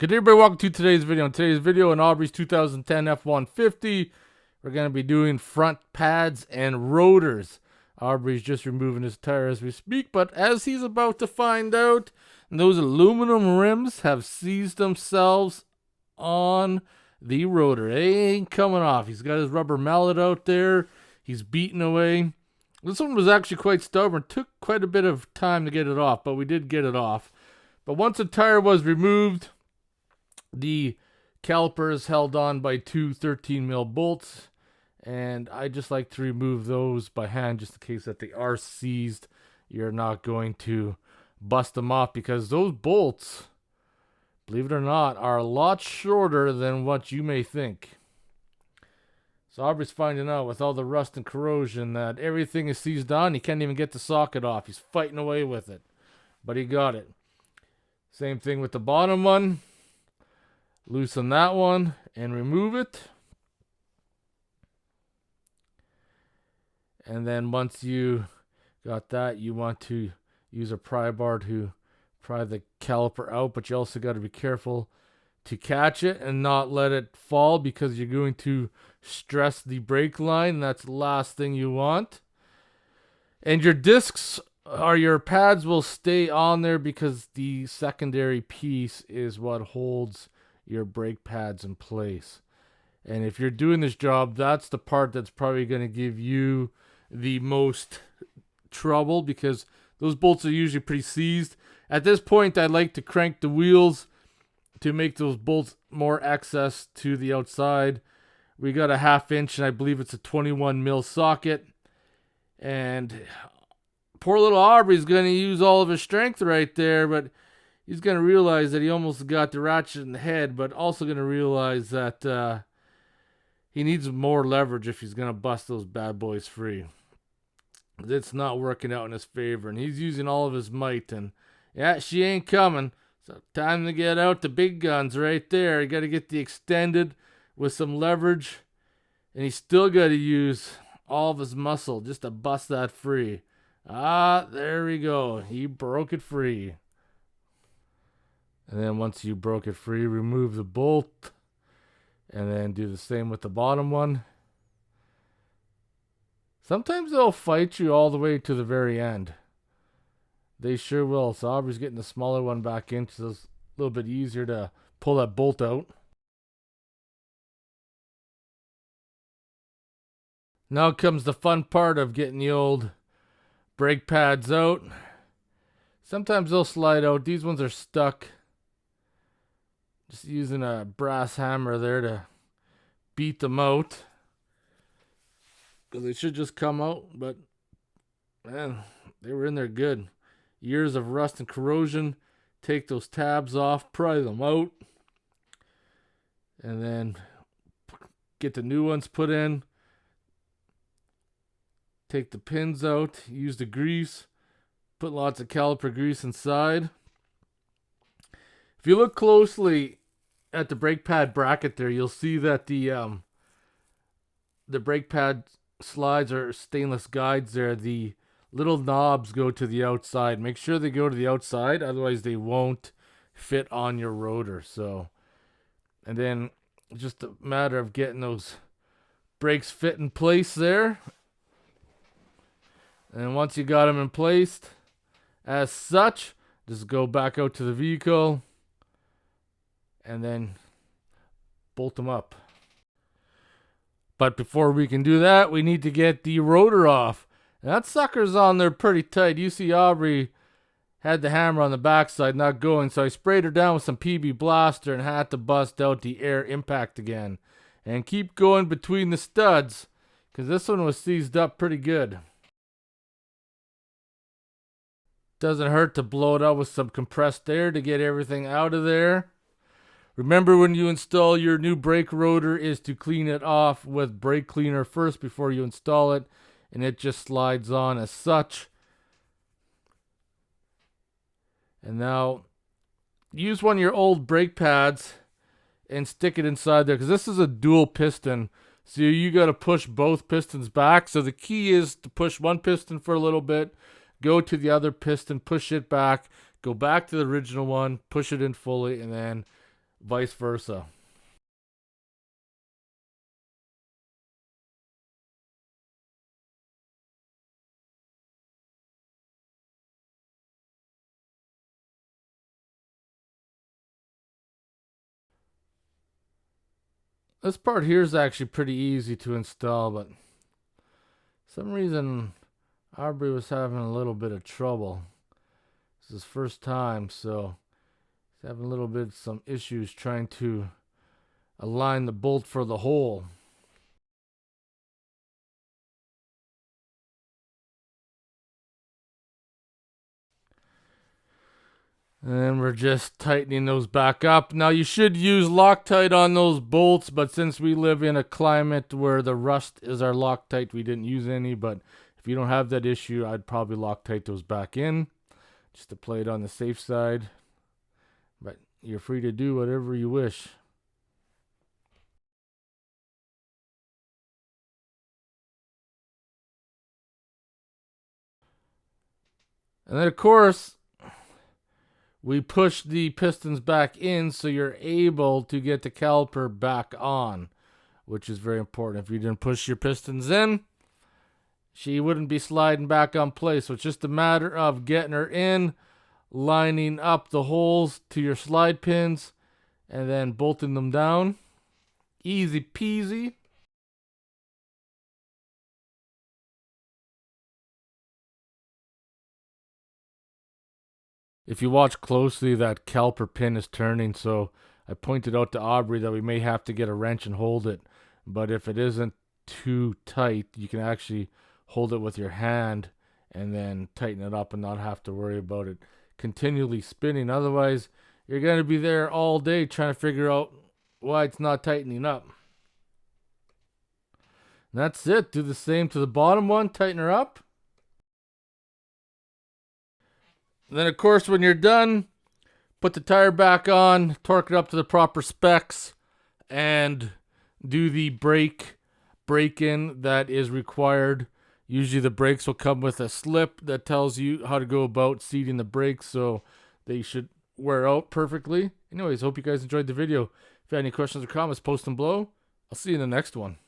Good day, everybody. Welcome to today's video. In today's video, in Aubery's 2010 F150, we're going to be doing front pads and rotors. Aubery's just removing his tire as we speak, but as he's about to find out, those aluminum rims have seized themselves on the rotor. They ain't coming off. He's got his rubber mallet out there. He's beating away. This one was actually quite stubborn. Took quite a bit of time to get it off, but we did get it off. But once the tire was removed, the caliper is held on by two 13mm bolts, and I just like to remove those by hand just in case that they are seized. You're not going to bust them off because those bolts, believe it or not, are a lot shorter than what you may think. So Aubery's finding out with all the rust and corrosion that everything is seized on. He can't even get the socket off. He's fighting away with it, but he got it. Same thing with the bottom one. Loosen that one and remove it. And then once you got that, you want to use a pry bar to pry the caliper out, but you also got to be careful to catch it and not let it fall because you're going to stress the brake line. That's the last thing you want. And your discs or your pads will stay on there because the secondary piece is what holds your brake pads in place. And if you're doing this job, that's the part that's probably going to give you the most trouble because those bolts are usually pretty seized. At this point, I'd like to crank the wheels to make those bolts more access to the outside. We got a 1/2 inch, and I believe it's a 21mm socket. And poor little Aubery's going to use all of his strength right there, but he's going to realize that he almost got the ratchet in the head, but also going to realize that he needs more leverage if he's going to bust those bad boys free. It's not working out in his favor, and he's using all of his might, and yeah, she ain't coming. So time to get out the big guns right there. You got to get the extended with some leverage, and he's still got to use all of his muscle just to bust that free. Ah, there we go. He broke it free. And then once you broke it free, remove the bolt. And then do the same with the bottom one. Sometimes they'll fight you all the way to the very end. They sure will. So Aubery's getting the smaller one back in so it's a little bit easier to pull that bolt out. Now comes the fun part of getting the old brake pads out. Sometimes they'll slide out. These ones are stuck. Just using a brass hammer there to beat them out. Because they should just come out, but man, they were in there good. Years of rust and corrosion. Take those tabs off, pry them out. And then get the new ones put in. Take the pins out, use the grease. Put lots of caliper grease inside. If you look closely at the brake pad bracket there, you'll see that the brake pad slides are stainless guides there. The little knobs go to the outside. Make sure they go to the outside, otherwise they won't fit on your rotor. So, and then just a matter of getting those brakes fit in place there. And once you got them in place, as such, just go back out to the vehicle and then bolt them up. But before we can do that, we need to get the rotor off. And that sucker's on there pretty tight. You see Aubery had the hammer on the backside not going, so I sprayed her down with some PB Blaster and had to bust out the air impact again. And keep going between the studs, because this one was seized up pretty good. Doesn't hurt to blow it out with some compressed air to get everything out of there. Remember, when you install your new brake rotor is to clean it off with brake cleaner first before you install it, and it just slides on as such. And now use one of your old brake pads and stick it inside there, because this is a dual piston, so you got to push both pistons back. So the key is to push one piston for a little bit, go to the other piston, push it back, go back to the original one, push it in fully, and then vice versa. This part here is actually pretty easy to install, but for some reason Aubery was having a little bit of trouble. This is his first time, so he's having a little bit some issues trying to align the bolt for the hole. And we're just tightening those back up. Now you should use Loctite on those bolts, but since we live in a climate where the rust is our Loctite, we didn't use any. But if you don't have that issue, I'd probably Loctite those back in, just to play it on the safe side. But you're free to do whatever you wish. And then of course, we push the pistons back in so you're able to get the caliper back on, which is very important. If you didn't push your pistons in, she wouldn't be sliding back on place. So it's just a matter of getting her in, lining up the holes to your slide pins, and then bolting them down. Easy peasy. If you watch closely, that caliper pin is turning, so I pointed out to Aubery that we may have to get a wrench and hold it. But if it isn't too tight, you can actually hold it with your hand and then tighten it up and not have to worry about it continually spinning. Otherwise, you're going to be there all day trying to figure out why it's not tightening up. And that's it. Do the same to the bottom one. Tighten her up. And then, of course, when you're done, put the tire back on, torque it up to the proper specs, and do the break-in that is required. Usually the brakes will come with a slip that tells you how to go about seating the brakes, so they should wear out perfectly. Anyways, hope you guys enjoyed the video. If you have any questions or comments, post them below. I'll see you in the next one.